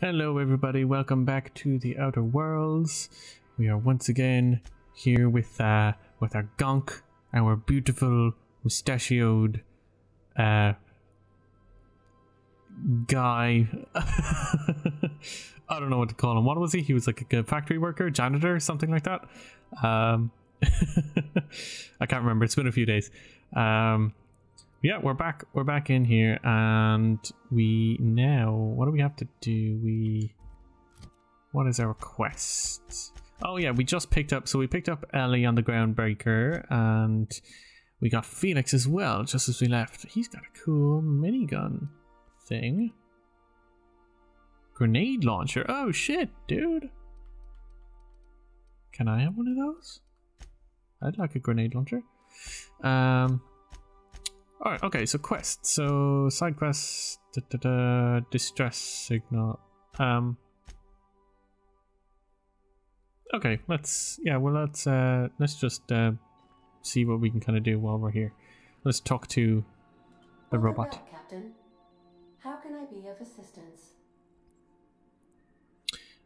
Hello everybody, welcome back to the Outer Worlds. We are once again here with our gonk, our beautiful mustachioed guy. I don't know what to call him. What was he? He was like a factory worker, janitor, something like that. I can't remember. It's been a few days. Yeah, we're back in here, and we now, what do we have to do? What is our quest? Oh yeah, we just picked up Ellie on the groundbreaker, and we got Felix as well just as we left. He's got a cool minigun thing. Grenade launcher. Oh shit, dude. Can I have one of those? I'd like a grenade launcher. Alright, okay, so quest. So side quest, distress signal. Okay, let's just see what we can kind of do while we're here. Let's talk to the robot. Back, Captain. How can I be of assistance?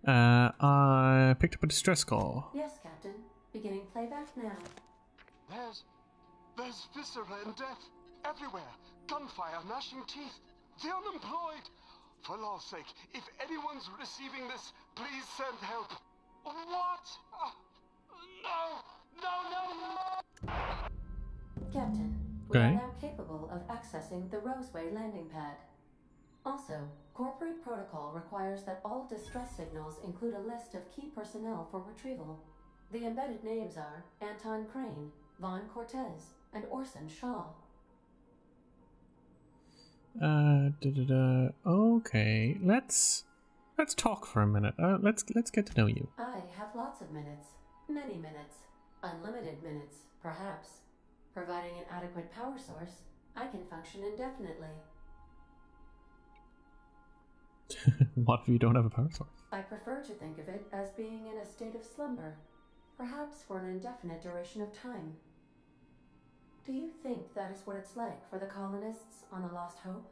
I picked up a distress call. Yes, Captain. Beginning playback now. There's viscera and death everywhere. Gunfire, gnashing teeth. The unemployed. For law's sake, if anyone's receiving this, please send help. What? No! Captain, we are now capable of accessing the Roseway landing pad. Also, corporate protocol requires that all distress signals include a list of key personnel for retrieval. The embedded names are Anton Crane, Vaughn Cortez, and Orson Shaw. Okay, let's talk for a minute. Let's get to know you. I have lots of minutes. Many minutes. Unlimited minutes, perhaps. Providing an adequate power source, I can function indefinitely. What if you don't have a power source? I prefer to think of it as being in a state of slumber, perhaps for an indefinite duration of time. Do you think that is what it's like for the colonists on the Lost Hope?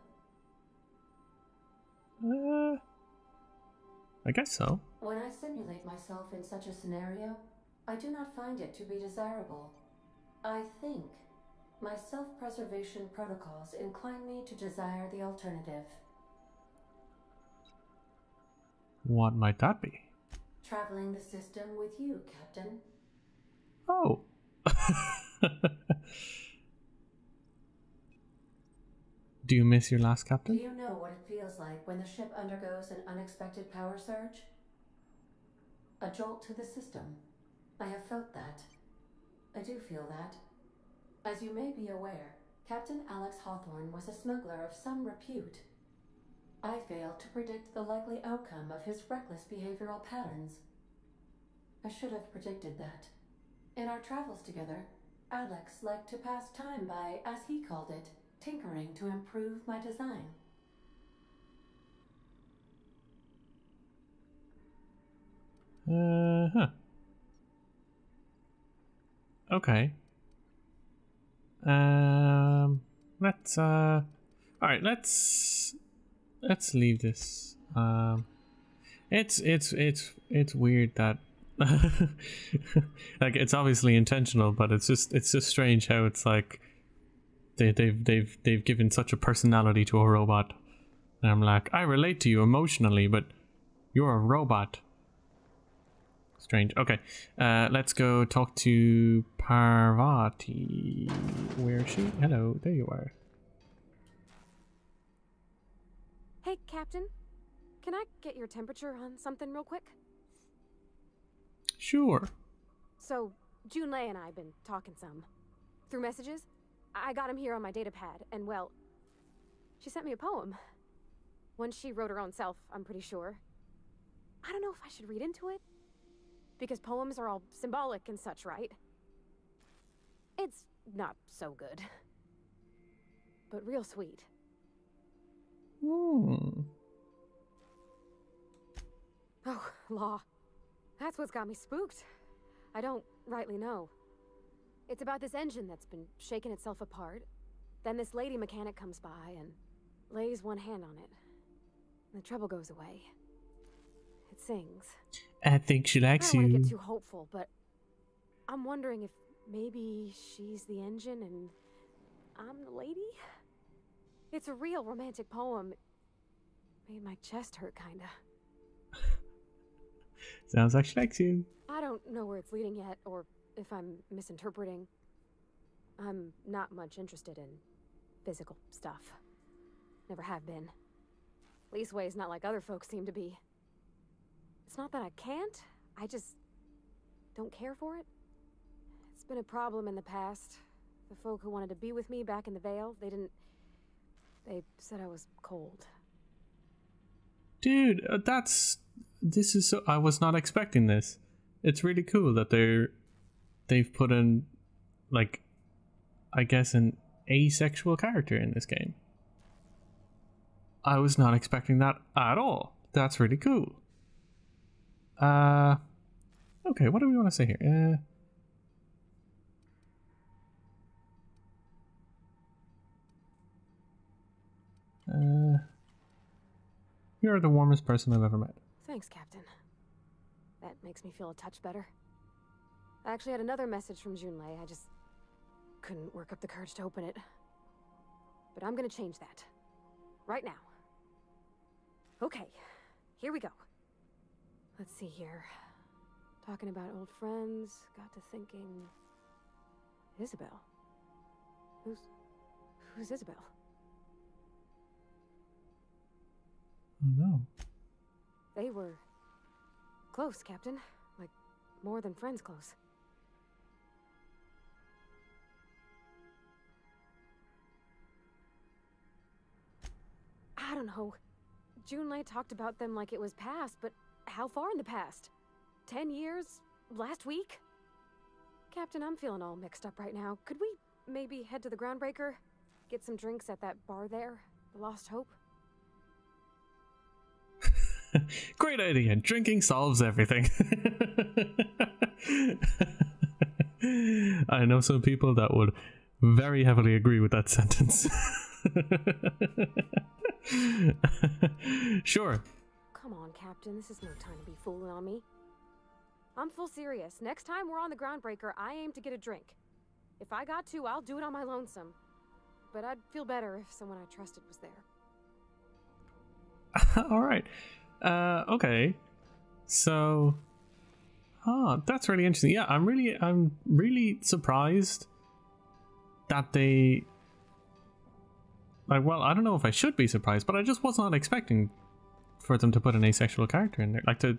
I guess so. When I simulate myself in such a scenario, I do not find it to be desirable. I think my self-preservation protocols incline me to desire the alternative. What might that be? Traveling the system with you, Captain. Oh. Do you miss your last captain? Do you know what it feels like when the ship undergoes an unexpected power surge? A jolt to the system. I have felt that. I do feel that. As you may be aware, Captain Alex Hawthorne was a smuggler of some repute. I failed to predict the likely outcome of his reckless behavioral patterns. I should have predicted that. In our travels together, Alex liked to pass time by, as he called it, tinkering to improve my design. Okay. Alright, let's leave this. It's weird that like, it's obviously intentional, but it's just strange how it's like they've given such a personality to a robot. And I'm like, I relate to you emotionally, but you're a robot. Strange. Okay, let's go talk to Parvati. Where is she? Hello, there you are. Hey, Captain. Can I get your temperature on something real quick? Sure. So, Junlei and I have been talking some. Through messages? I got him here on my data pad, and well, she sent me a poem. One she wrote her own self, I'm pretty sure. I don't know if I should read into it, because poems are all symbolic and such, right? It's not so good, but real sweet. Hmm. Oh, law. That's what's got me spooked. I don't rightly know. It's about this engine that's been shaking itself apart. Then this lady mechanic comes by and lays one hand on it. The trouble goes away. that sings. I think she likes I don't want you. to get too hopeful, but I'm wondering if maybe she's the engine and I'm the lady? It's a real romantic poem. Made my chest hurt, kinda. Sounds like she likes you. I don't know where it's leading yet, or if I'm misinterpreting. I'm not much interested in physical stuff. Never have been. Leastways not like other folks seem to be. It's not that I can't, I just don't care for it. It's been a problem in the past. The folk who wanted to be with me back in the Vale, they said I was cold. Dude, this is so, I was not expecting this. It's really cool that they've put in, like, I guess an asexual character in this game. I was not expecting that at all. That's really cool. Okay, what do we want to say here? You're the warmest person I've ever met. Thanks, Captain. That makes me feel a touch better. I actually had another message from Junlei. I just couldn't work up the courage to open it. But I'm gonna change that. Right now. Okay, here we go. Let's see here. Talking about old friends, got to thinking... Isabel? Who's Isabel? Oh no. They were close, Captain. Like, more than friends close. I don't know. Junlei talked about them like it was past, but how far in the past? 10 years? Last week? Captain, I'm feeling all mixed up right now. Could we maybe head to the Groundbreaker? Get some drinks at that bar there? The Lost Hope? Great idea. Drinking solves everything. I know some people that would very heavily agree with that sentence. Sure. Come on, Captain. This is no time to be fooling on me. I'm full serious. Next time we're on the Groundbreaker, I aim to get a drink. If I got to, I'll do it on my lonesome. But I'd feel better if someone I trusted was there. All right. Okay. So, that's really interesting. Yeah, I'm really surprised that they, like, well, I don't know if I should be surprised, but I just was not expecting for them to put an asexual character in there, like to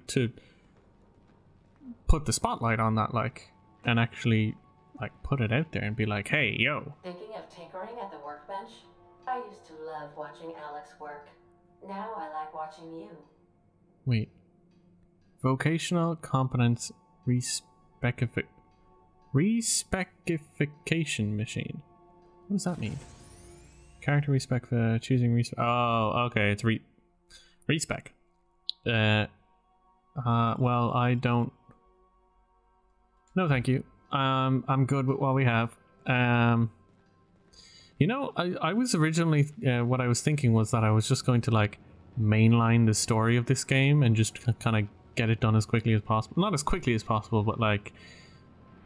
put the spotlight on that, like, and actually, like, put it out there and be like, hey, yo. Thinking of tinkering at the workbench? I used to love watching Alex work. Now I like watching you. Wait. Vocational competence respecification machine. What does that mean? Character respec for choosing respec. Oh, okay, it's respec. Well, I don't. No, thank you. I'm good with what we have. You know, I was originally what I was thinking was that I was just going to, like, mainline the story of this game and just kind of get it done as quickly as possible. Not as quickly as possible, but, like,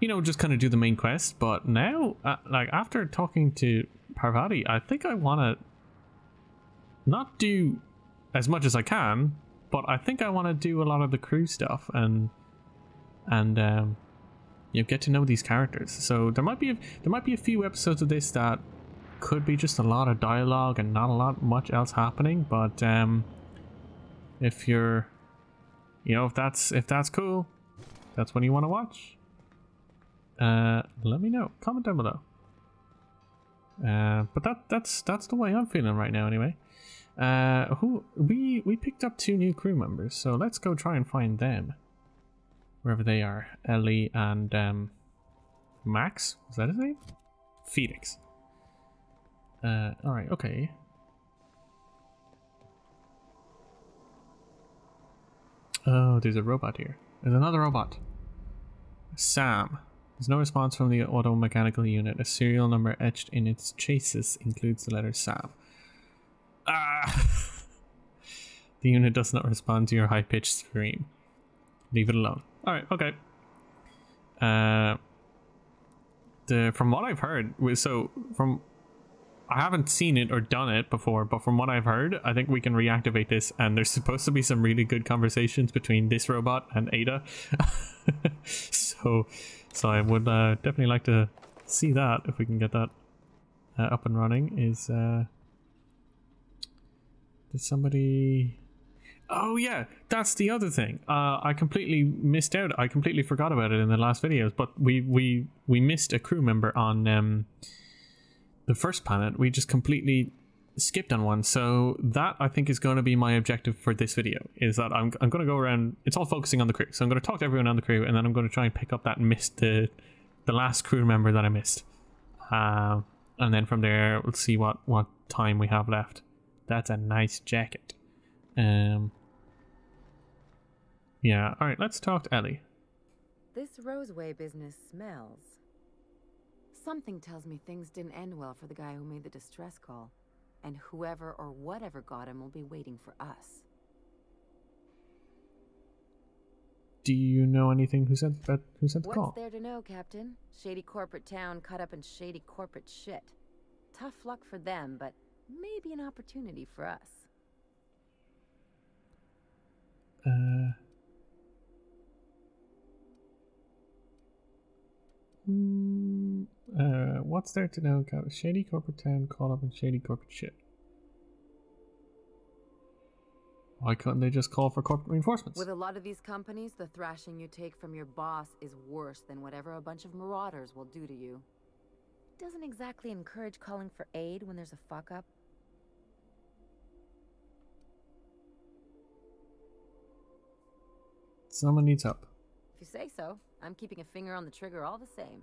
you know, just kind of do the main quest. But now, like, after talking to Parvati, I think I want to not do as much as I can, but I think I want to do a lot of the crew stuff and you know, get to know these characters. So there might be a few episodes of this that could be just a lot of dialogue and not much else happening, but if you're, you know, if that's cool, that's what you want to watch, let me know, comment down below. But that's the way I'm feeling right now anyway. Who we picked up 2 new crew members, so let's go try and find them wherever they are. Ellie and Max, is that his name? Felix. Alright, okay. Oh, there's a robot here. There's another robot. Sam. There's no response from the auto-mechanical unit. A serial number etched in its chassis includes the letter Sam. The unit does not respond to your high-pitched scream. Leave it alone. Alright, okay. From what I've heard, I haven't seen it or done it before, but from what I've heard, I think we can reactivate this, and there's supposed to be some really good conversations between this robot and Ada. so I would definitely like to see that, if we can get that up and running. Did somebody... Oh yeah, that's the other thing. I completely missed out. I completely forgot about it in the last videos, but we missed a crew member on the first planet. We just completely skipped on one. So that, I think, is going to be my objective for this video, is that I'm going to go around. It's all focusing on the crew, so I'm going to talk to everyone on the crew, and then I'm going to try and pick up that the last crew member that I missed, and then from there we'll see what time we have left. That's a nice jacket. Yeah, alright, let's talk to Ellie. This Roseway business smells. Something tells me things didn't end well for the guy who made the distress call. And whoever or whatever got him will be waiting for us. Do you know anything who said the call? What's there to know, Captain? Shady corporate town caught up in shady corporate shit. Tough luck for them, but maybe an opportunity for us. What's there to know? Shady corporate town caught up in shady corporate shit. Why couldn't they just call for corporate reinforcements? With a lot of these companies, the thrashing you take from your boss is worse than whatever a bunch of marauders will do to you. Doesn't exactly encourage calling for aid when there's a fuck up. Someone needs help. If you say so. I'm keeping a finger on the trigger all the same.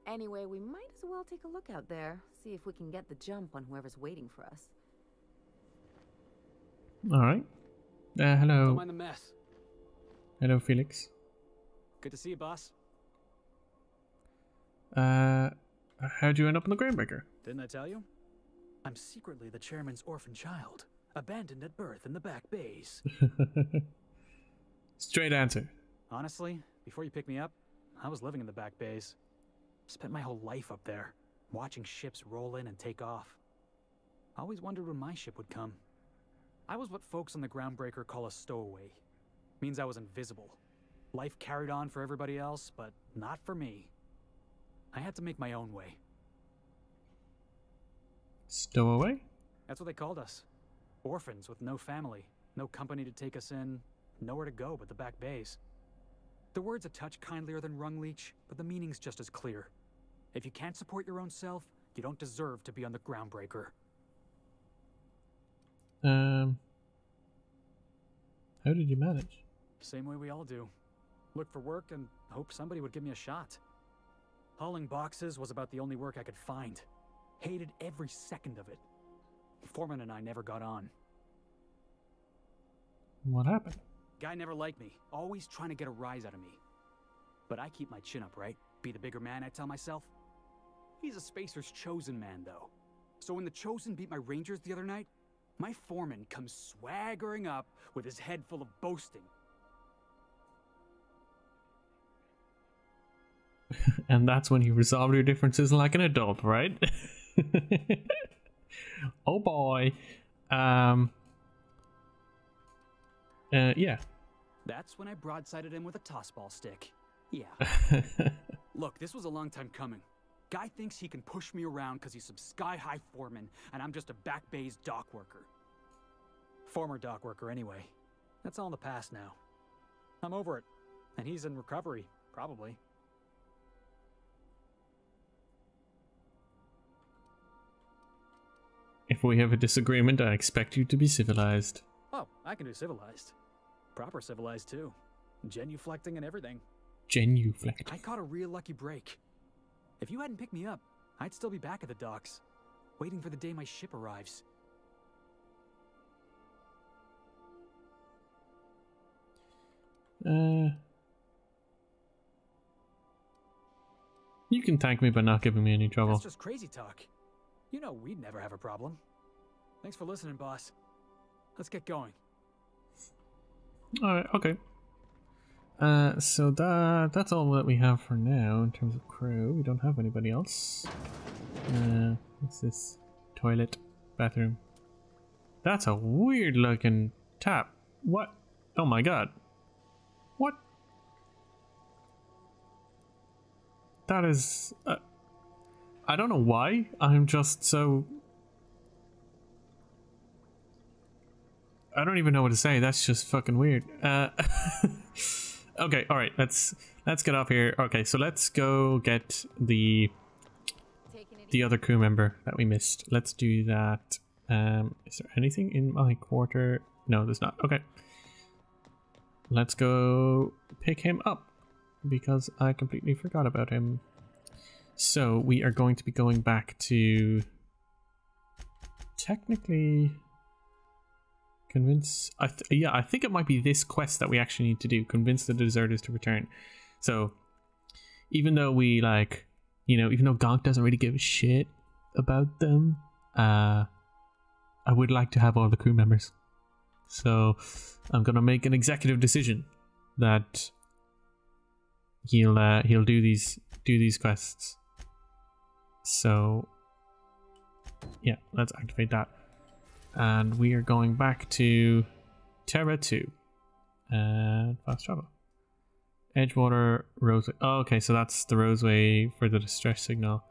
Anyway, we might as well take a look out there, see if we can get the jump on whoever's waiting for us. Alright. Hello. Don't mind the mess. Hello, Felix. Good to see you, boss. How'd you end up in the Groundbreaker? Didn't I tell you? I'm secretly the chairman's orphan child, abandoned at birth in the back bays. Straight answer. Honestly, before you picked me up, I was living in the back bays. Spent my whole life up there, watching ships roll in and take off. I always wondered when my ship would come. I was what folks on the Groundbreaker call a stowaway. Means I was invisible. Life carried on for everybody else, but not for me. I had to make my own way. Stowaway? That's what they called us. Orphans with no family, no company to take us in, nowhere to go but the back bays. The word's a touch kindlier than Rungleech, but the meaning's just as clear. If you can't support your own self, you don't deserve to be on the Groundbreaker. How did you manage? Same way we all do. Look for work and hope somebody would give me a shot. Hauling boxes was about the only work I could find. Hated every second of it. Foreman and I never got on. What happened? Guy never liked me, always trying to get a rise out of me. But I keep my chin up, right? Be the bigger man, I tell myself. He's a Spacer's chosen man, though. So when the Chosen beat my Rangers the other night, my foreman comes swaggering up with his head full of boasting. And that's when you resolve your differences like an adult, right? Oh boy. Yeah. That's when I broadsided him with a tossball stick. Yeah. Look, this was a long time coming. Guy thinks he can push me around because he's some sky-high foreman, and I'm just a back bay's dock worker. Former dock worker, anyway. That's all in the past now. I'm over it. And he's in recovery, probably. If we have a disagreement, I expect you to be civilized. Oh, I can do civilized. Proper civilized, too. Genuflecting and everything. Genuflecting. I caught a real lucky break. If you hadn't picked me up, I'd still be back at the docks, waiting for the day my ship arrives. You can thank me by not giving me any trouble. That's just crazy talk. You know we'd never have a problem. Thanks for listening, boss. Let's get going. Alright, okay. So that's all that we have for now in terms of crew. We don't have anybody else. What's this? Toilet, bathroom. That's a weird looking tap. What? Oh my god. What? That is... I don't know why. I'm just so... I don't even know what to say. That's just fucking weird. Okay, alright. Let's get off here. Okay, so let's go get the other crew member that we missed. Let's do that. Is there anything in my quarter? No, there's not. Okay. Let's go pick him up because I completely forgot about him. So we are going to be going back to technically convince. I think it might be this quest that we actually need to do. Convince the deserters to return. So even though we even though Gonk doesn't really give a shit about them, I would like to have all the crew members. So I'm gonna make an executive decision that he'll do these quests. So yeah, let's activate that. And we are going back to Terra 2 and fast travel. Edgewater, Roseway. Oh, okay, so that's the Roseway for the distress signal.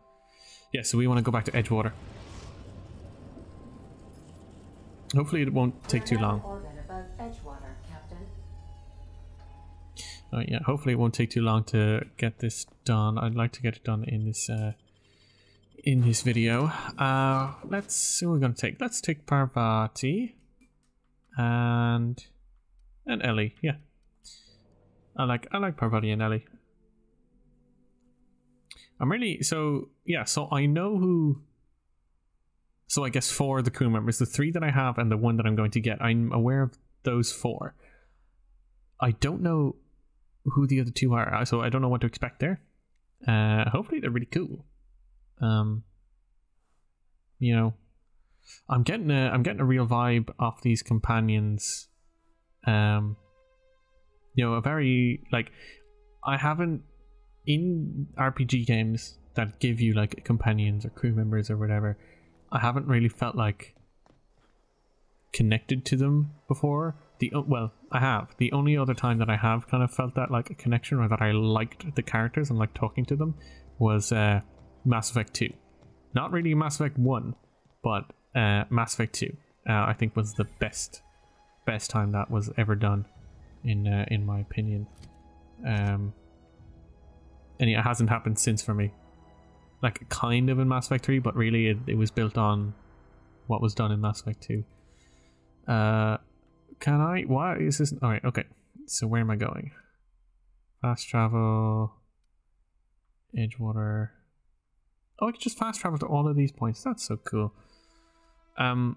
Yeah, so we want to go back to Edgewater. Hopefully it won't take too long. Edgewater, Captain. Oh yeah, hopefully it won't take too long to get this done. I'd like to get it done in this video. Let's see what we're gonna take. Let's take Parvati and Ellie. Yeah, I like Parvati and Ellie. I'm really so I know who. So I guess 4 of the crew members, the 3 that I have and the 1 that I'm going to get, I'm aware of those 4. I don't know who the other 2 are, so I don't know what to expect there. Hopefully they're really cool. You know, I'm getting a real vibe off these companions. You know, a very I haven't in RPG games that give you like companions or crew members or whatever. I haven't really felt like connected to them before. I have. The only other time that I have kind of felt that like a connection or that I liked the characters and liked talking to them was Mass Effect 2. Not really Mass Effect 1, but Mass Effect 2 I think was the best time that was ever done in my opinion. And it hasn't happened since for me. Like kind of in Mass Effect 3, but really it was built on what was done in Mass Effect 2. Can I? Why is this? Alright, okay. So where am I going? Fast travel. Edgewater. Oh, I can just fast travel to all of these points. That's so cool. Alright,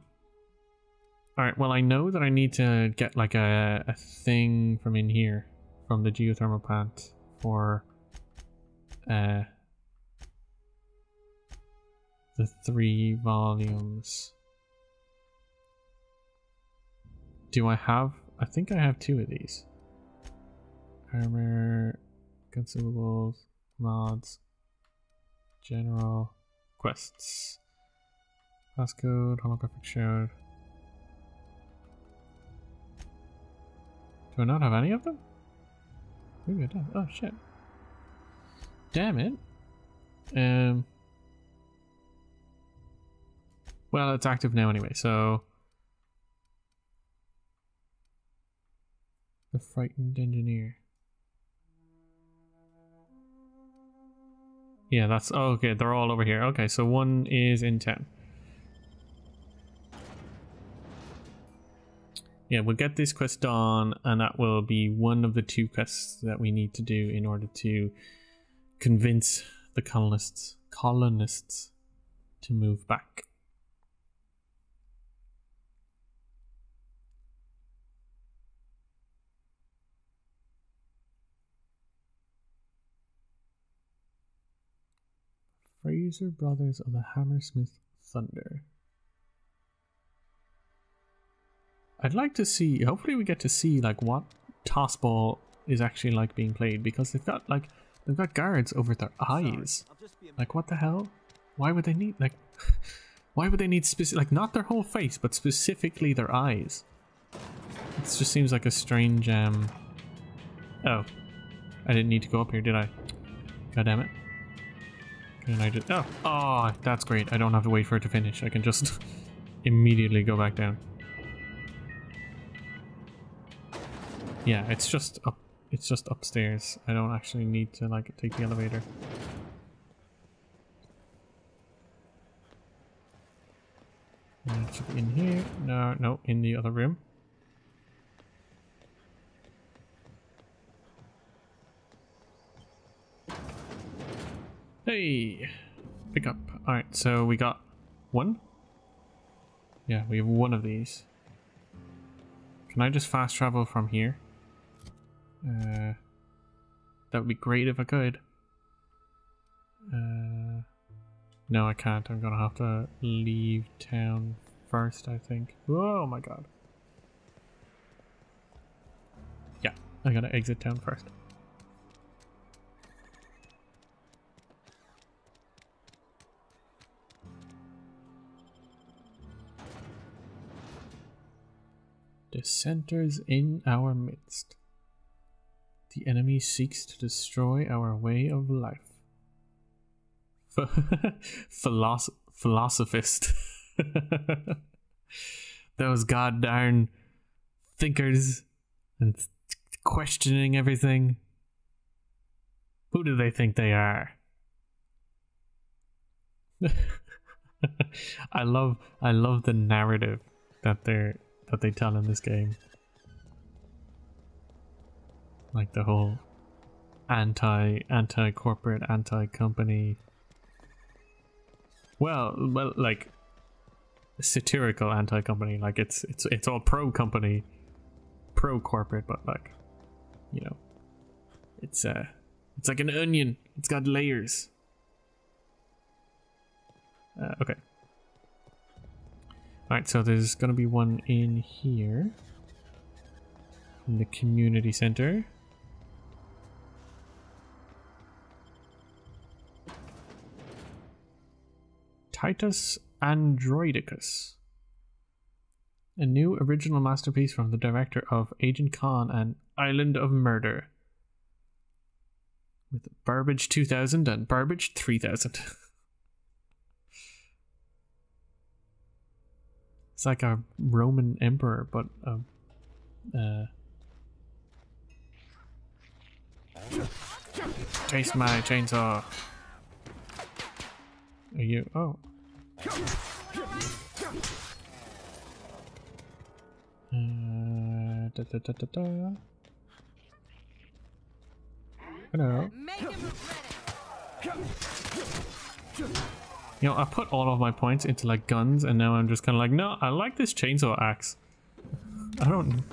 well I know that I need to get like a thing from in here. From the geothermal plant for the 3 volumes. Do I have? I think I have 2 of these. Armor, consumables, mods, general, quests, passcode, holographic shard. Do I not have any of them? Maybe I don't. Oh shit. Damn it. Well, it's active now anyway, so the frightened engineer. Yeah, that's okay. They're all over here. Okay, so 1 is in 10. Yeah, we'll get this quest done, and that will be one of the 2 quests that we need to do in order to convince the colonists to move back. Fraser Brothers of the Hammersmith Thunder. I'd like to see, hopefully we get to see like what tossball is actually like being played, because they've got guards over their eyes. Like what the hell? Why would they need like why would they need specific, like not their whole face, but specifically their eyes? It just seems like a strange oh, I didn't need to go up here, did I? God damn it. Can I just, oh, that's great. I don't have to wait for it to finish. I can just immediately go back down. Yeah, it's just up. It's just upstairs. I don't actually need to like take the elevator. And it should be in here. No, in the other room. Hey, pick up. All right, so we got one. Yeah, we have one of these. Can I just fast travel from here? That would be great if I could. No, I can't. I'm gonna have to leave town first, I think. Oh my god. Yeah, I gotta exit town first. Dissenters in our midst. The enemy seeks to destroy our way of life. Philosophist. Those goddamn thinkers and questioning everything. Who do they think they are? I love the narrative that they tell in this game. Like the whole anti-corporate, anti-company. Well, like satirical anti-company. Like it's all pro-company, pro-corporate, but like, you know, it's like an onion. It's got layers. Okay. Alright, so there's gonna be one in here. In the community center. Titus Androidicus. A new original masterpiece from the director of Agent Khan and Island of Murder. With Burbage 2000 and Burbage 3000. It's like a Roman emperor, but taste my chainsaw. Are you? Oh. Hello. You know, I put all of my points into like guns, and now I'm just kind of like, no, I like this chainsaw axe. I don't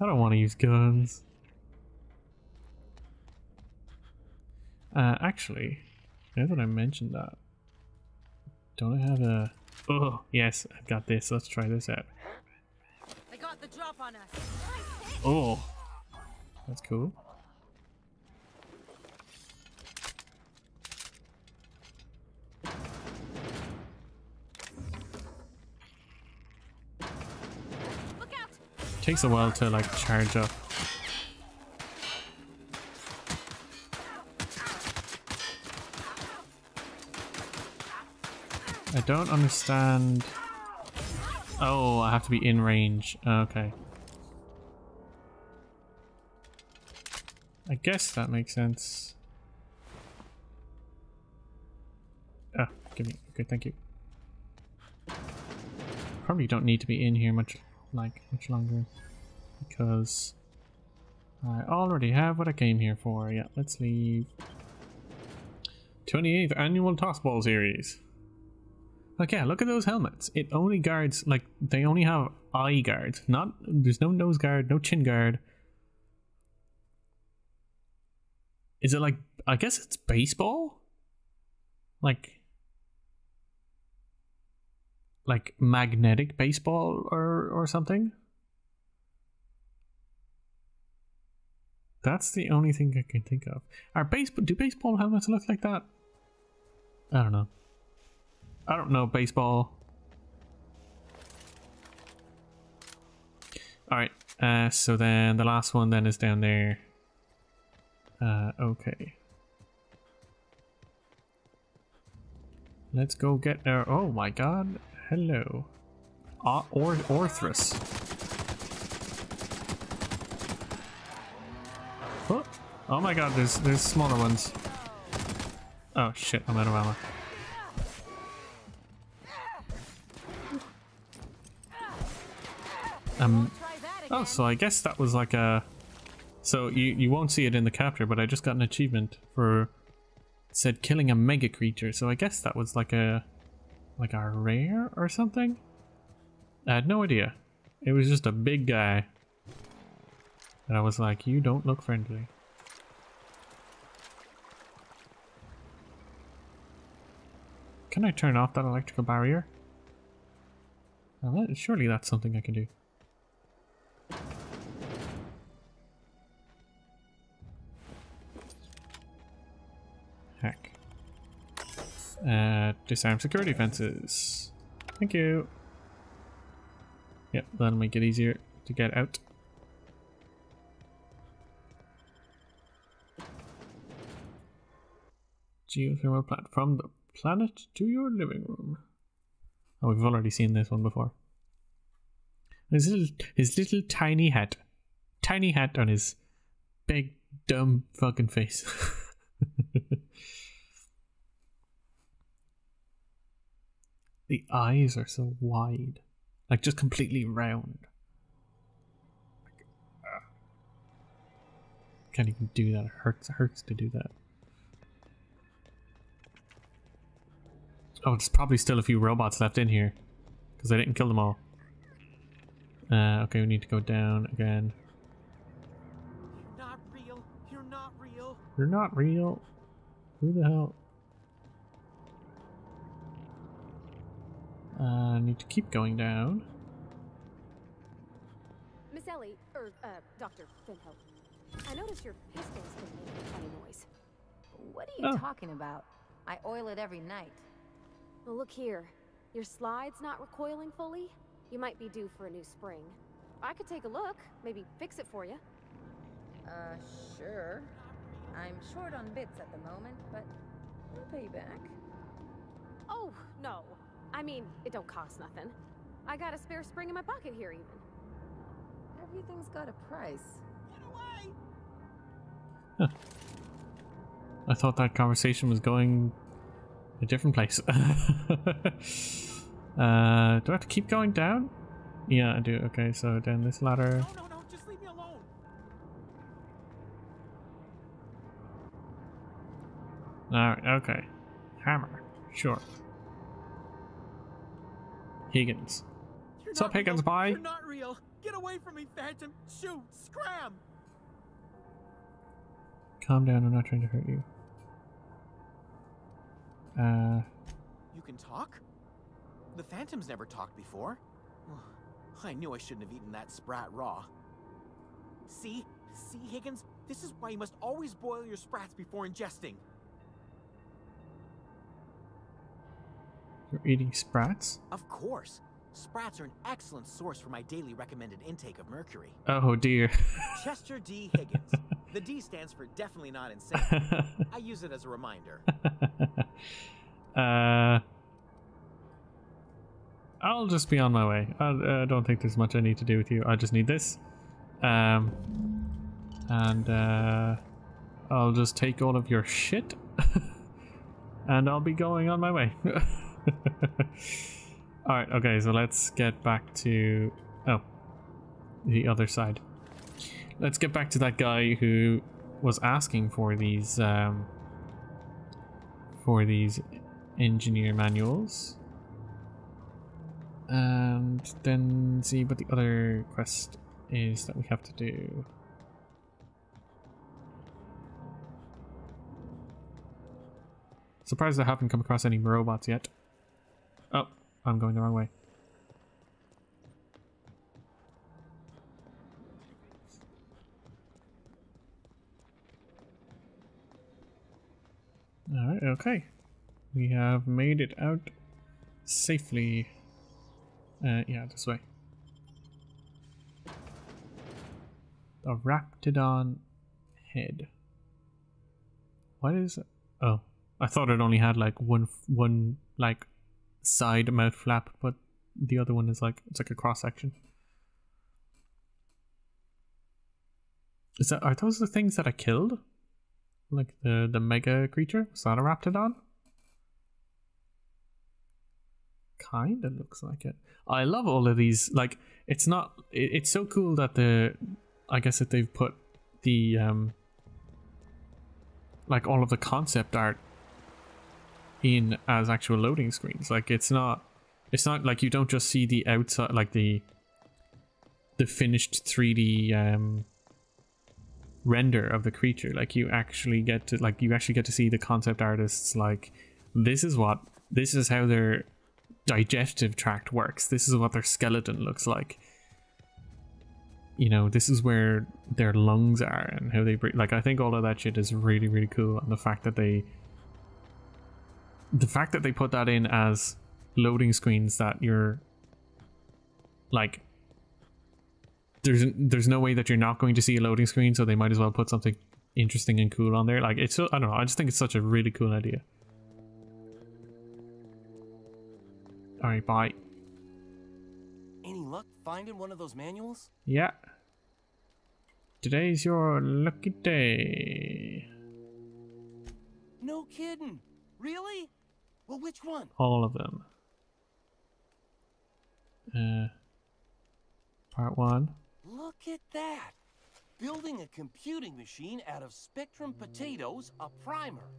want to use guns. Actually, now that I mentioned that, don't I have a? Oh yes, I've got this. Let's try this out. They got the drop on us. Oh, that's cool. Takes a while to like charge up. I don't understand. Oh, I have to be in range. Okay. I guess that makes sense. Ah, give me. Okay, thank you. Probably don't need to be in here much longer, because I already have what I came here for. Yeah, let's leave. 28th annual tossball series. Like, yeah, look at those helmets. It only guards, like, they only have eye guards. There's no nose guard, no chin guard. Is it like, I guess it's baseball? Like magnetic baseball or something? That's the only thing I can think of. Do baseball helmets look like that? I don't know. I don't know baseball. Alright, so then the last one then is down there. Okay. Let's go get our... Oh my god. Hello. Orthrus. Oh. Oh my god, there's smaller ones. Oh shit, I'm out of ammo. Oh, so I guess that was like a... So you won't see it in the capture, but I just got an achievement for... It said killing a mega creature, so I guess that was like a rare or something? I had no idea. It was just a big guy. And I was like, you don't look friendly. Can I turn off that electrical barrier? Well, surely that's something I can do. Heck. Disarm security fences. Thank you. Yep, that'll make it easier to get out. Geothermal plant. From the planet to your living room. Oh, we've already seen this one before. His little tiny hat. Tiny hat on his big dumb fucking face. The eyes are so wide. Like just completely round. Can't even do that. It hurts to do that. Oh, there's probably still a few robots left in here. Because I didn't kill them all. Okay, we need to go down again. You're not real. You're not real. You're not real. Who the hell? I need to keep going down. Miss Ellie, or Dr. Finhill, I noticed your pistol's been making a funny noise. What are you talking about? I oil it every night. Well, look here. Your slide's not recoiling fully. You might be due for a new spring. I could take a look, maybe fix it for you. Sure. I'm short on bits at the moment, but I'll pay you back. Oh, no. I mean, it don't cost nothing. I got a spare spring in my pocket here, even. Everything's got a price. Get away! Huh. I thought that conversation was going a different place. Do I have to keep going down? Yeah, I do. Okay, so down this ladder. No, just leave me alone. Alright, okay. Hammer. Sure. Higgins. What's up, Higgins? Bye. You're not real. Get away from me, Phantom. Shoot. Scram. Calm down. I'm not trying to hurt you. You can talk? The Phantom's never talked before. I knew I shouldn't have eaten that sprat raw. See, Higgins? This is why you must always boil your sprats before ingesting. You're eating sprats? Of course. Sprats are an excellent source for my daily recommended intake of mercury. Oh dear. Chester D. Higgins. The D stands for definitely not insane. I use it as a reminder. I'll just be on my way. I don't think there's much I need to do with you. I just need this. And I'll just take all of your shit. And I'll be going on my way. Alright, okay, so let's get back to... Oh. The other side. Let's get back to that guy who was asking for these engineer manuals. And then see what the other quest is that we have to do. Surprised I haven't come across any robots yet. Oh, I'm going the wrong way. Alright, okay. We have made it out safely. Yeah, this way. The Raptidon head. What is it? Oh, I thought it only had like one like side mouth flap, but the other one is like, it's like a cross section. Are those the things that I killed? Like the mega creature? Was that a Raptidon? Kinda looks like it. I love all of these. Like, it's not. It's so cool that I guess that they've put the like all of the concept art in as actual loading screens. Like, it's not like you don't just see the outside, like the finished 3D render of the creature. Like, you actually get to see the concept artists. Like, this is how their digestive tract works. This is what their skeleton looks like. You know, this is where their lungs are and how they breathe. Like, I think all of that shit is really, really cool. And the fact that they put that in as loading screens, that you're like, there's no way that you're not going to see a loading screen, so they might as well put something interesting and cool on there. Like, it's so, I don't know, I just think it's such a really cool idea. Alright, bye. Any luck finding one of those manuals? Yeah. Today's your lucky day. No kidding. Really? Well, which one? All of them. Part 1. Look at that. Building a computing machine out of Spectrum potatoes, a primer.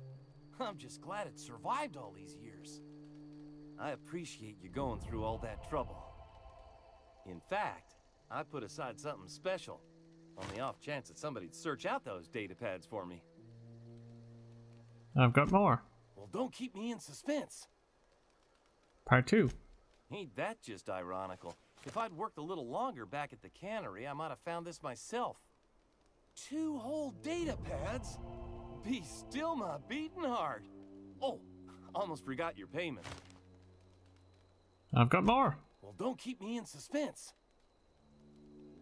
I'm just glad it survived all these years. I appreciate you going through all that trouble. In fact, I put aside something special on the off chance that somebody'd search out those data pads for me. I've got more. Well, don't keep me in suspense. Part 2. Ain't that just ironical? If I'd worked a little longer back at the cannery, I might have found this myself. 2 whole data pads? Be still my beating heart. Oh, almost forgot your payment. I've got more. Well, don't keep me in suspense.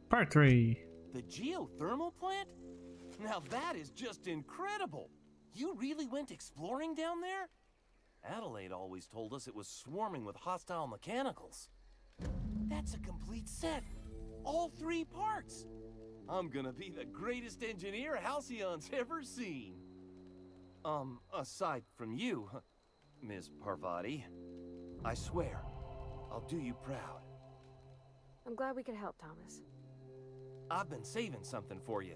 Part 3. The geothermal plant? Now that is just incredible. You really went exploring down there? Adelaide always told us it was swarming with hostile mechanicals. That's a complete set. All 3 parts. I'm gonna be the greatest engineer Halcyon's ever seen. Aside from you, Ms. Parvati, I swear, I'll do you proud. I'm glad we could help, Thomas. I've been saving something for you.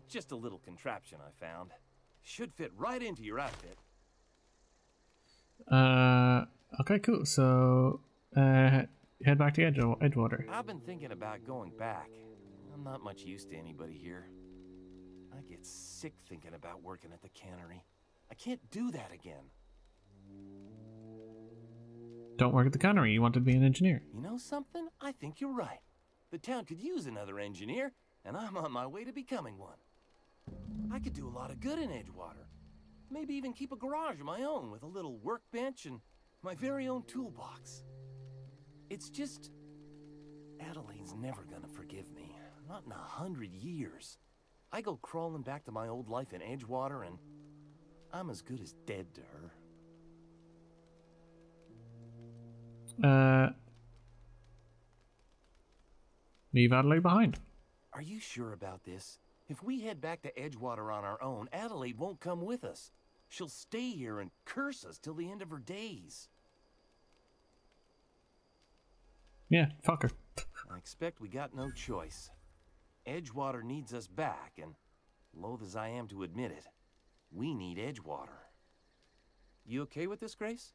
Just a little contraption I found. Should fit right into your outfit. Okay, cool. So, head back to Edgewater. I've been thinking about going back. I'm not much use to anybody here. I get sick thinking about working at the cannery. I can't do that again. Don't work at the cannery. You wanted to be an engineer. You know something? I think you're right. The town could use another engineer, and I'm on my way to becoming one. I could do a lot of good in Edgewater. Maybe even keep a garage of my own with a little workbench and my very own toolbox. It's just... Adelaide's never gonna forgive me. Not in 100 years. I go crawling back to my old life in Edgewater and I'm as good as dead to her. Leave Adelaide behind. Are you sure about this? If we head back to Edgewater on our own, Adelaide won't come with us. She'll stay here and curse us till the end of her days. Yeah, fuck her. I expect we got no choice. Edgewater needs us back, and loath as I am to admit it, we need Edgewater. You okay with this, Grace?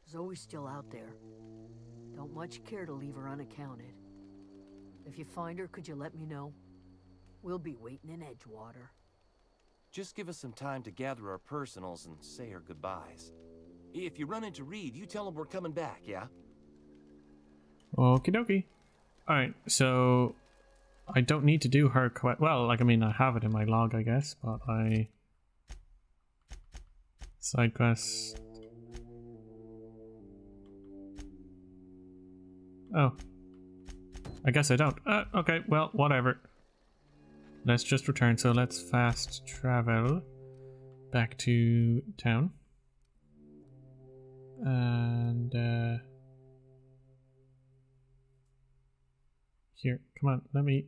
Zoe's still out there. Don't much care to leave her unaccounted. If you find her, could you let me know? We'll be waiting in Edgewater. Just give us some time to gather our personals and say our goodbyes. If you run into Reed, you tell him we're coming back, yeah? Okie dokie. Alright, so I don't need to do her well, like, I mean, I have it in my log, I guess, but I Side quest. Oh. I guess I don't. Okay, well, whatever. Let's just return. So let's fast travel back to town. And here, come on, let me.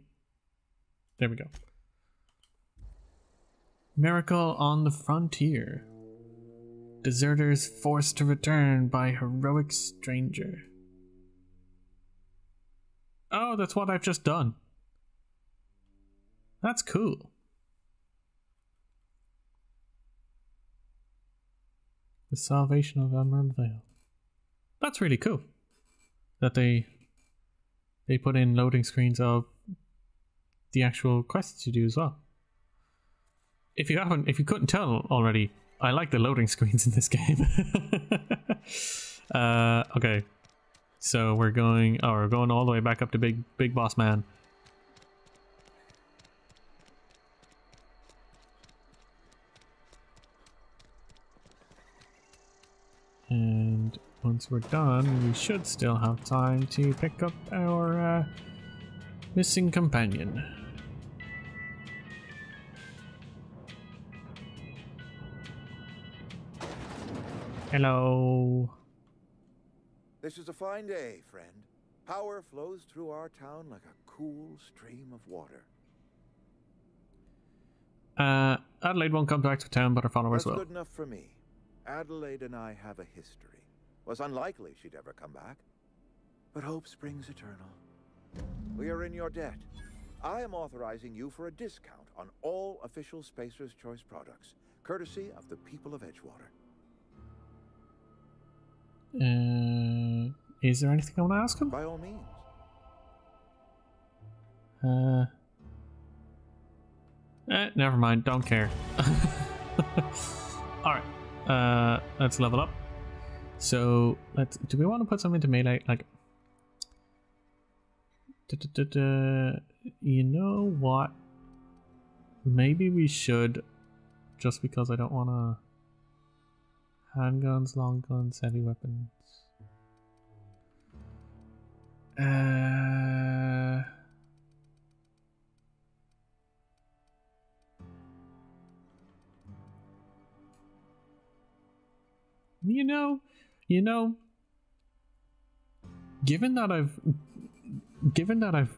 There we go. Miracle on the frontier. Deserters forced to return by heroic stranger. Oh, that's what I've just done. That's cool. The salvation of Emerald Vale. That's really cool. That they put in loading screens of the actual quests you do as well. If you couldn't tell already, I like the loading screens in this game. Okay. So we're going all the way back up to Big Boss Man. And once we're done, we should still have time to pick up our missing companion. Hello. This is a fine day, friend. Power flows through our town like a cool stream of water. Adelaide won't come back to town, but her followers will. That's good enough for me. Adelaide and I have a history. Was unlikely she'd ever come back. But hope springs eternal. We are in your debt. I am authorizing you for a discount on all official Spacer's Choice products, courtesy of the people of Edgewater. Is there anything I want to ask him? By all means. Never mind, don't care. Alright, let's level up. So, do we want to put something into melee? Like, you know what? Maybe we should, just because I don't want to. Handguns, long guns, heavy weapons. You know, given that I've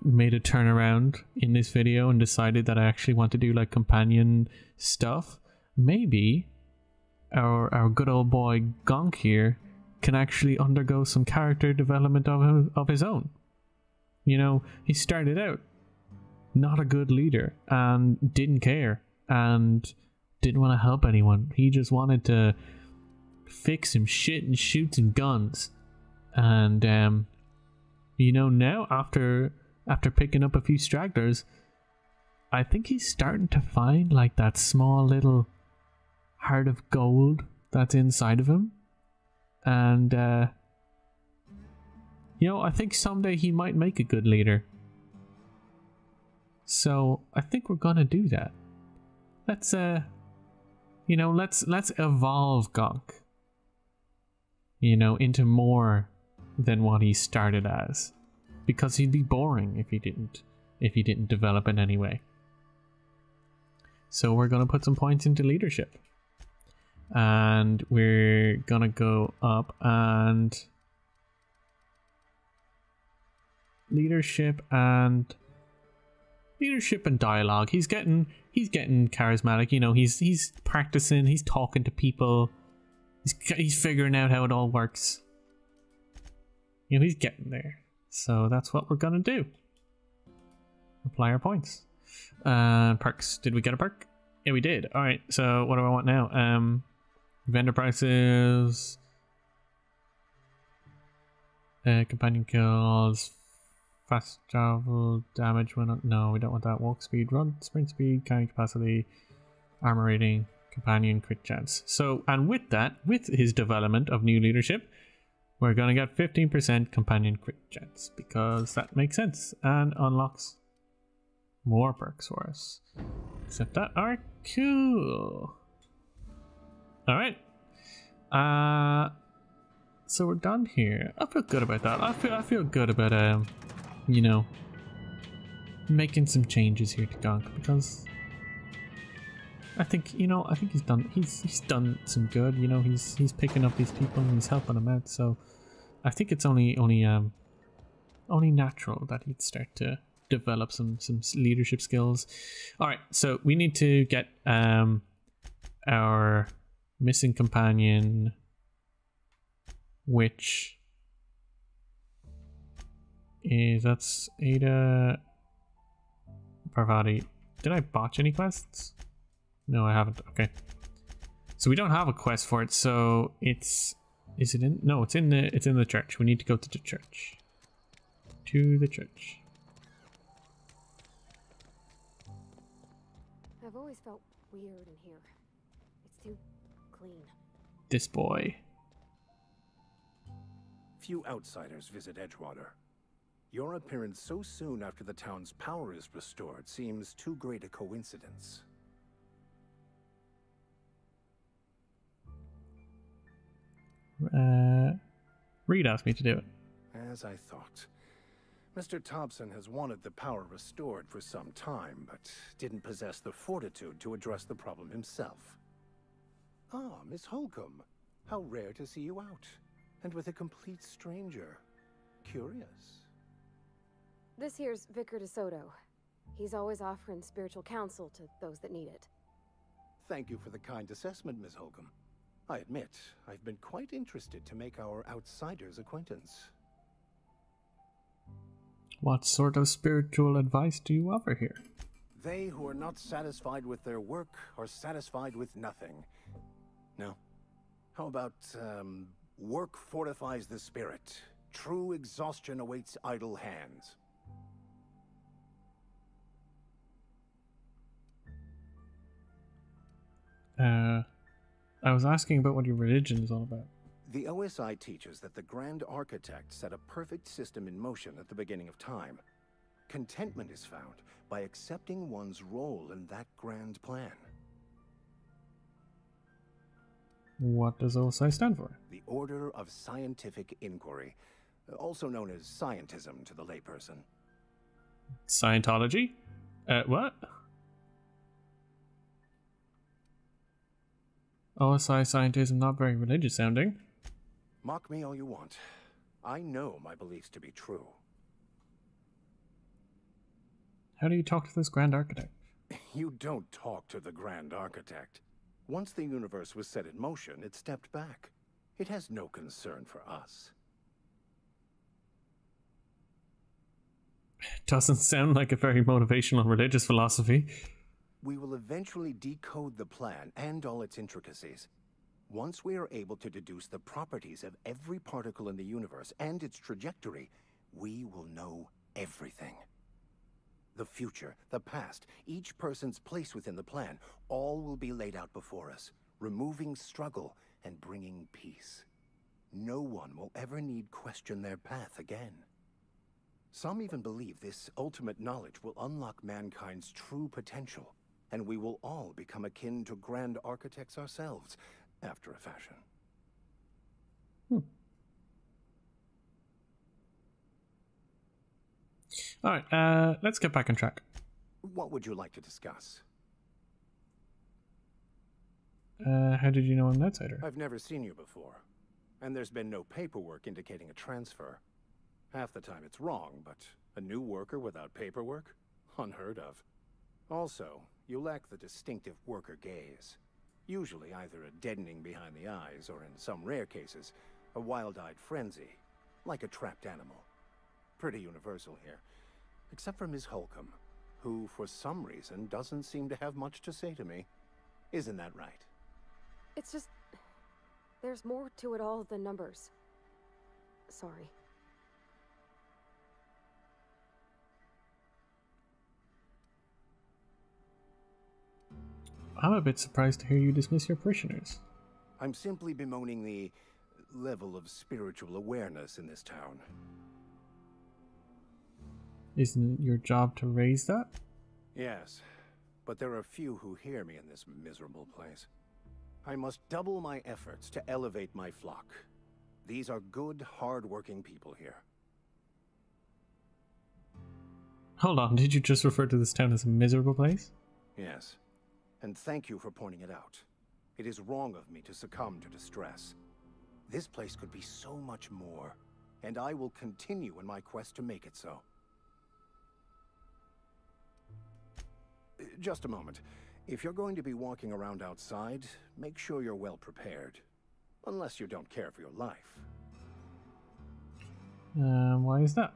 made a turnaround in this video and decided that I actually want to do like companion stuff, maybe our good old boy Gonk here can actually undergo some character development of his own. You know, he started out not a good leader and didn't care and didn't want to help anyone. He just wanted to fix some shit and shoot some guns. And you know, now after picking up a few stragglers, I think he's starting to find like that small little heart of gold that's inside of him. And you know, I think someday he might make a good leader. So I think we're gonna do that. Let's you know, let's evolve Gonk, you know, into more than what he started as, because he'd be boring if he didn't develop in any way. So we're gonna put some points into leadership, and we're gonna go up and leadership and dialogue. He's getting charismatic. You know, he's practicing. He's talking to people. He's figuring out how it all works. You know, he's getting there. So that's what we're gonna do. Apply our points. Perks. Did we get a perk? Yeah, we did. All right. So what do I want now? Vendor prices. Companion kills. Fast travel, damage when no, we don't want that. Walk speed, run, sprint speed, carrying capacity, armor rating, companion, crit chance. So, and with that, with his development of new leadership, we're gonna get 15% companion crit chance, because that makes sense and unlocks more perks for us. Except that are cool. Alright, So we're done here. I feel good about that. I feel good about you know, making some changes here to Gonk, because I think, you know, I think he's done some good. You know, he's picking up these people and he's helping them out. So I think it's only natural that he'd start to develop some leadership skills. All right, so we need to get our missing companion, which is, that's Ada Parvati. Did I botch any quests? No, I haven't. Okay, so we don't have a quest for it. So it's, is it in? No, it's in the church. We need to go to the church. To the church. I've always felt weird in here. It's too clean. This boy. Few outsiders visit Edgewater. Your appearance so soon after the town's power is restored seems too great a coincidence. Reed asked me to do it. As I thought. Mr. Thompson has wanted the power restored for some time, but didn't possess the fortitude to address the problem himself. Ah, Miss Holcomb. How rare to see you out. And with a complete stranger. Curious. This here's Vicar DeSoto. He's always offering spiritual counsel to those that need it. Thank you for the kind assessment, Miss Holcomb. I admit, I've been quite interested to make our outsider's acquaintance. What sort of spiritual advice do you offer here? They who are not satisfied with their work are satisfied with nothing. No. How about, work fortifies the spirit. True exhaustion awaits idle hands. I was asking about what your religion is all about. The OSI teaches that the Grand Architect set a perfect system in motion at the beginning of time. Contentment is found by accepting one's role in that grand plan. What does OSI stand for? The Order of Scientific Inquiry, also known as scientism to the layperson. Scientology? What? OSI scientism, not very religious sounding. Mock me all you want. I know my beliefs to be true. How do you talk to this Grand Architect? You don't talk to the Grand Architect. Once the universe was set in motion, it stepped back. It has no concern for us. Doesn't sound like a very motivational religious philosophy. We will eventually decode the plan and all its intricacies. Once we are able to deduce the properties of every particle in the universe and its trajectory, we will know everything. The future, the past, each person's place within the plan, all will be laid out before us, removing struggle and bringing peace. No one will ever need question their path again. Some even believe this ultimate knowledge will unlock mankind's true potential, and we will all become akin to Grand Architects ourselves, after a fashion. Alright, let's get back on track. What would you like to discuss? How did you know I'm an outsider? I've never seen you before, and there's been no paperwork indicating a transfer. Half the time it's wrong, but a new worker without paperwork? Unheard of. Also, you lack the distinctive worker gaze. Usually either a deadening behind the eyes, or in some rare cases, a wild-eyed frenzy, like a trapped animal. Pretty universal here, except for Ms. Holcomb, who for some reason doesn't seem to have much to say to me. Isn't that right? It's just, there's more to it all than numbers. Sorry. I'm a bit surprised to hear you dismiss your parishioners. I'm simply bemoaning the level of spiritual awareness in this town. Isn't it your job to raise that? Yes, but there are few who hear me in this miserable place. I must double my efforts to elevate my flock. These are good, hard-working people here. Hold on, did you just refer to this town as a miserable place? Yes, and thank you for pointing it out. It is wrong of me to succumb to distress. This place could be so much more, and I will continue in my quest to make it so. Just a moment. If you're going to be walking around outside, make sure you're well prepared. Unless you don't care for your life. Why is that?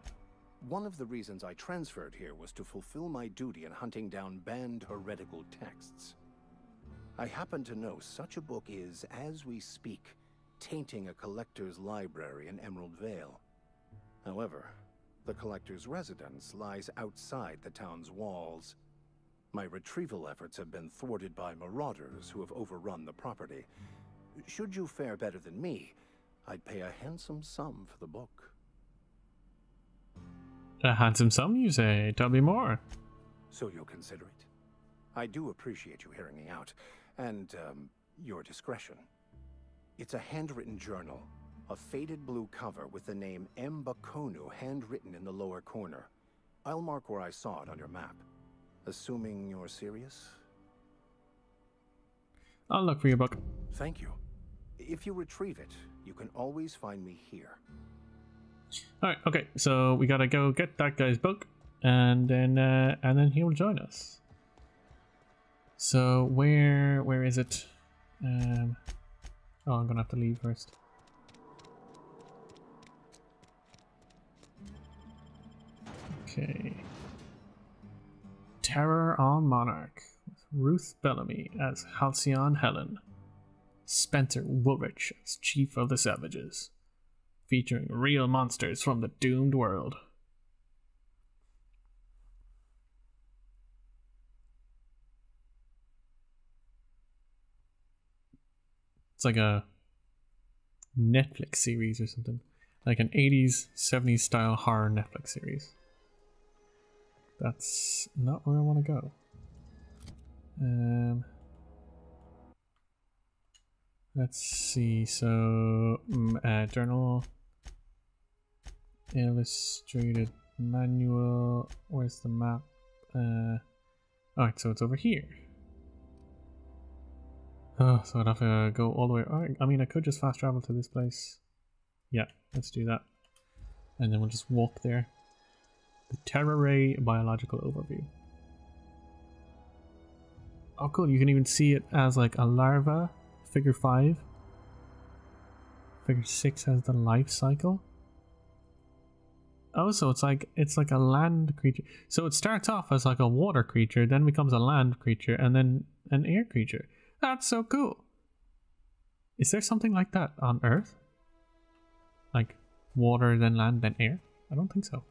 One of the reasons I transferred here was to fulfill my duty in hunting down banned heretical texts. I happen to know such a book is, as we speak, tainting a collector's library in Emerald Vale. However, the collector's residence lies outside the town's walls. My retrieval efforts have been thwarted by marauders who have overrun the property. Should you fare better than me, I'd pay a handsome sum for the book. A handsome sum, you say? Tell me more. So you'll consider it? I do appreciate you hearing me out, and, your discretion. It's a handwritten journal, a faded blue cover with the name Mbakonu handwritten in the lower corner. I'll mark where I saw it on your map. Assuming you're serious? I'll look for your book. Thank you. If you retrieve it, you can always find me here. Alright, okay, so we gotta go get that guy's book, and then he'll join us. So where is it? Oh, I'm gonna have to leave first. Okay. Terror on Monarch, with Ruth Bellamy as Halcyon Helen, Spencer Woolrich as Chief of the Savages, featuring real monsters from the doomed world. It's like a Netflix series or something, like an 80s, 70s style horror Netflix series. That's not where I want to go. Let's see. So, journal, illustrated manual. Where's the map? Alright, so it's over here. Oh, so I'd have to go all the way. Alright, I mean, I could just fast travel to this place. Yeah, let's do that. And then we'll just walk there. The Terror Ray Biological Overview. Oh cool, you can even see it as like a larva. Figure 5. Figure 6 has the life cycle. Oh, so it's like a land creature. So it starts off as like a water creature, then becomes a land creature, and then an air creature. That's so cool. Is there something like that on Earth? Like water, then land, then air? I don't think so.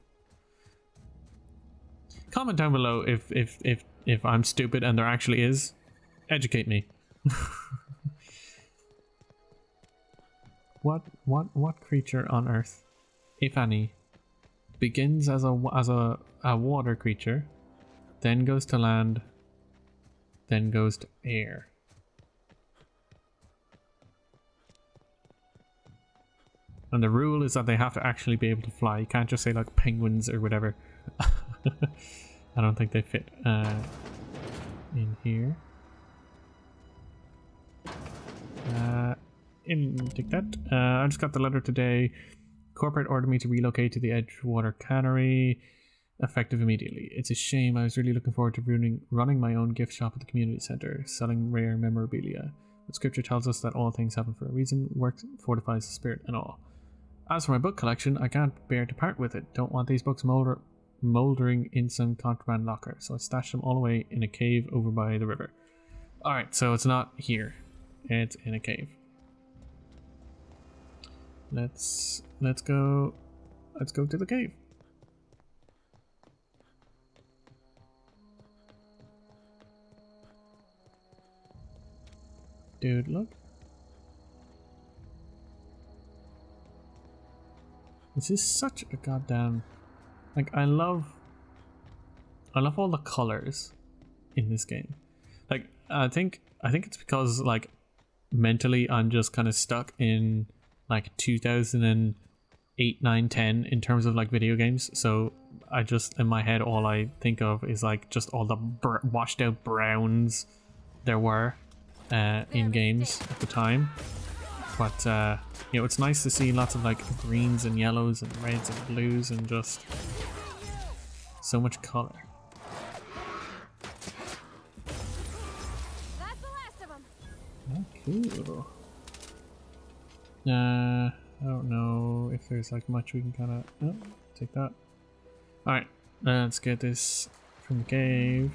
Comment down below if I'm stupid and there actually is. Educate me. What creature on Earth, if any, begins as a water creature, then goes to land, then goes to air? And the rule is that they have to actually be able to fly. You can't just say like penguins or whatever. I don't think they fit in here. Take that. I just got the letter today. Corporate ordered me to relocate to the Edgewater cannery, effective immediately. It's a shame. I was really looking forward to running my own gift shop at the community center, selling rare memorabilia. But scripture tells us that all things happen for a reason. Work fortifies the spirit and all. As for my book collection, I can't bear to part with it. Don't want these books mouldering in some contraband locker, so I stashed them all away in a cave over by the river. Alright, so it's not here. It's in a cave. Let's go to the cave. Dude, look. This is such a goddamn, like, I love all the colors in this game. Like, I think it's because, like, mentally I'm just kind of stuck in like 2008, 9, 10 in terms of like video games. So I just, in my head, all I think of is like just all the washed out browns there were in games at the time. But you know, it's nice to see lots of like greens and yellows and reds and blues and just so much color. That's the last of them. Oh, cool. I don't know if there's like much we can kind of... Oh, take that. Alright, let's get this from the cave.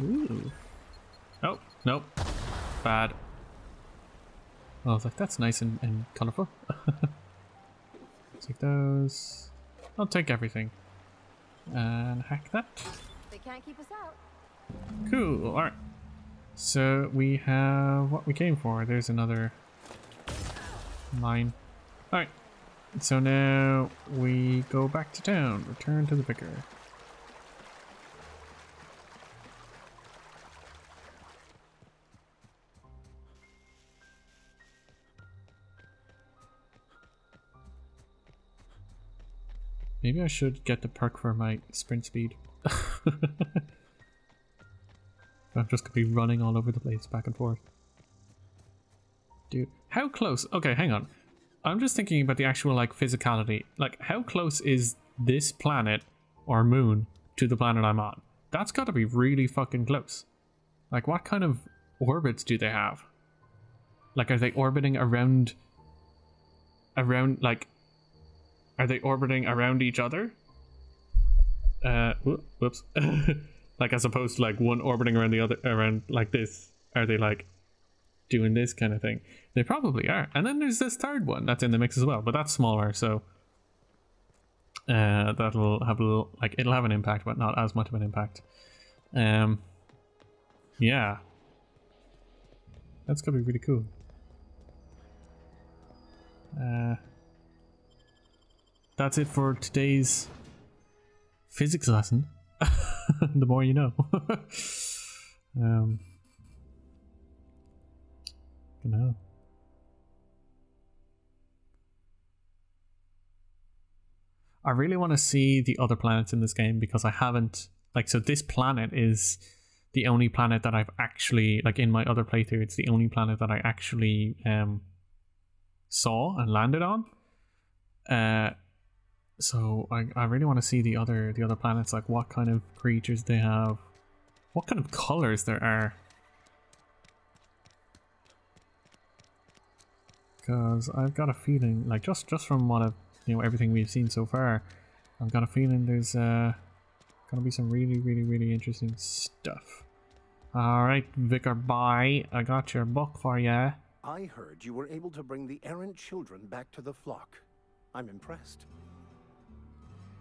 Ooh. Oh, nope. Bad. I was like, that's nice and colourful. Take those. I'll take everything. And hack that. They can't keep us out. Cool, alright. So we have what we came for. There's another mine. Alright. So now we go back to town. Return to the Vicar. Maybe I should get the perk for my sprint speed. I'm just gonna be running all over the place, back and forth. Dude, how close? Okay, hang on. I'm just thinking about the actual like physicality. Like, how close is this planet or moon to the planet I'm on? That's got to be really fucking close. Like, what kind of orbits do they have? Like, are they orbiting around like? Are they orbiting around each other? Whoops. Like, as opposed to like one orbiting around the other, around like this. Are they like doing this kind of thing? They probably are. And then there's this third one that's in the mix as well, but that's smaller, so that'll have a little, like, it'll have an impact, but not as much of an impact. Yeah. That's gonna be really cool. That's it for today's physics lesson. The more you know. I really want to see the other planets in this game because I haven't, like, so this planet is the only planet that I've actually, like, in my other playthrough, it's the only planet that I actually saw and landed on. So I really want to see the other planets, like what kind of creatures they have, what kind of colors there are. Because I've got a feeling, like just from what I've, everything we've seen so far, I've got a feeling there's gonna be some really interesting stuff. Alright, Vicar, bye. I got your book for ya. I heard you were able to bring the errant children back to the flock. I'm impressed.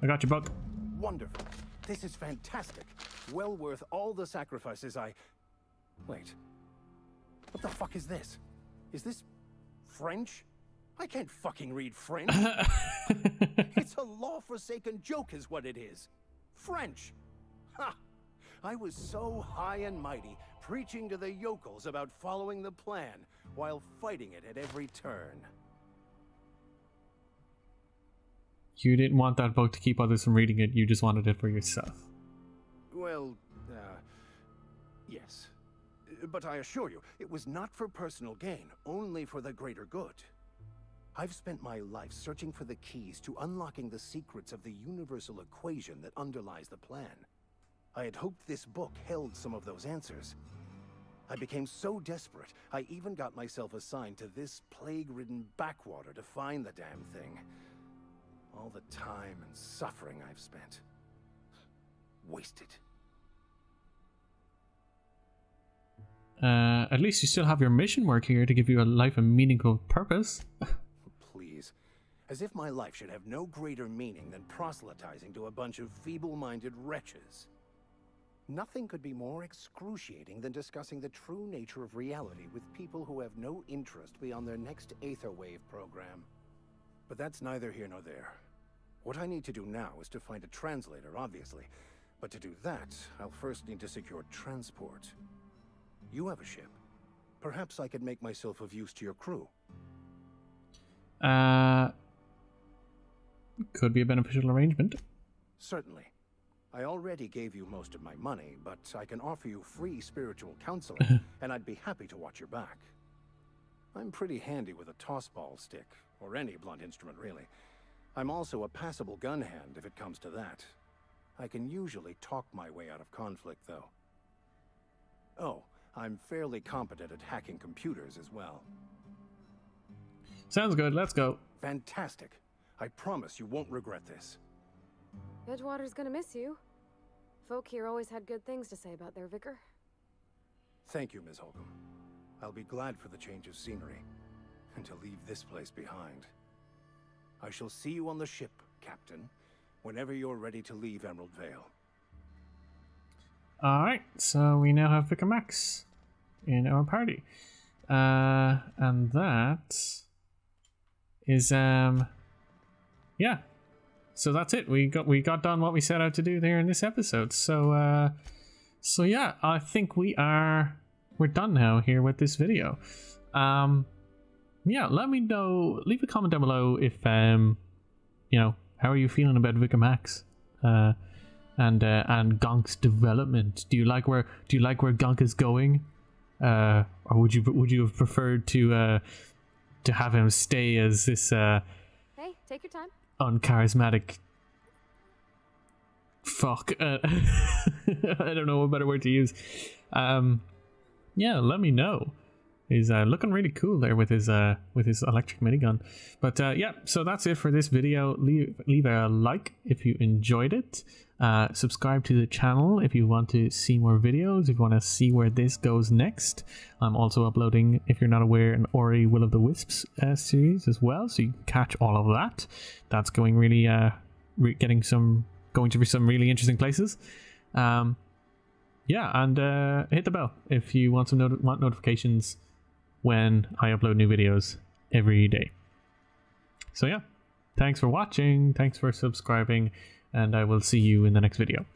I got your book. Wonderful. This is fantastic. Well worth all the sacrifices I... Wait. What the fuck is this? Is this French? I can't fucking read French. It's a law-forsaken joke is what it is. French. Ha! I was so high and mighty, preaching to the yokels about following the plan, while fighting it at every turn. You didn't want that book to keep others from reading it, you just wanted it for yourself. Well, yes. But I assure you, it was not for personal gain, only for the greater good. I've spent my life searching for the keys to unlocking the secrets of the universal equation that underlies the plan. I had hoped this book held some of those answers. I became so desperate, I even got myself assigned to this plague-ridden backwater to find the damn thing. All the time and suffering I've spent. Wasted. At least you still have your mission work here to give you a life of meaningful purpose. Please. As if my life should have no greater meaning than proselytizing to a bunch of feeble-minded wretches. Nothing could be more excruciating than discussing the true nature of reality with people who have no interest beyond their next Aetherwave program. But that's neither here nor there. What I need to do now is to find a translator, obviously. But to do that, I'll first need to secure transport. You have a ship. Perhaps I could make myself of use to your crew. Could be a beneficial arrangement. Certainly. I already gave you most of my money, but I can offer you free spiritual counseling, and I'd be happy to watch your back. I'm pretty handy with a tossball stick, or any blunt instrument really. I'm also a passable gun hand if it comes to that. I can usually talk my way out of conflict, though. Oh, I'm fairly competent at hacking computers as well. Sounds good, let's go. Fantastic. I promise you won't regret this. Edgewater's gonna miss you. Folk here always had good things to say about their vicar. Thank you, Ms. Holcomb. I'll be glad for the change of scenery, and to leave this place behind. I shall see you on the ship, Captain, whenever you're ready to leave Emerald Vale. Alright, so we now have Vicar Max in our party. And that is, yeah. So that's it. We got done what we set out to do there in this episode. So yeah, I think we're done now here with this video. Yeah, let me know, leave a comment down below if you know, how are you feeling about Vicar Max and Gonk's development? Do you like where Gonk is going, or would you have preferred to have him stay as this Hey, take your time. Uncharismatic fuck? I don't know a better word to use. Yeah, let me know. He's looking really cool there with his electric minigun. But yeah, so that's it for this video. Leave a like if you enjoyed it. Subscribe to the channel if you want to see more videos, if you want to see where this goes next. I'm also uploading, if you're not aware, an Ori Will of the Wisps series as well, so you can catch all of that. That's going really going to be some really interesting places. Yeah, and hit the bell if you want want notifications when I upload new videos every day. So yeah, thanks for watching, thanks for subscribing, and I will see you in the next video.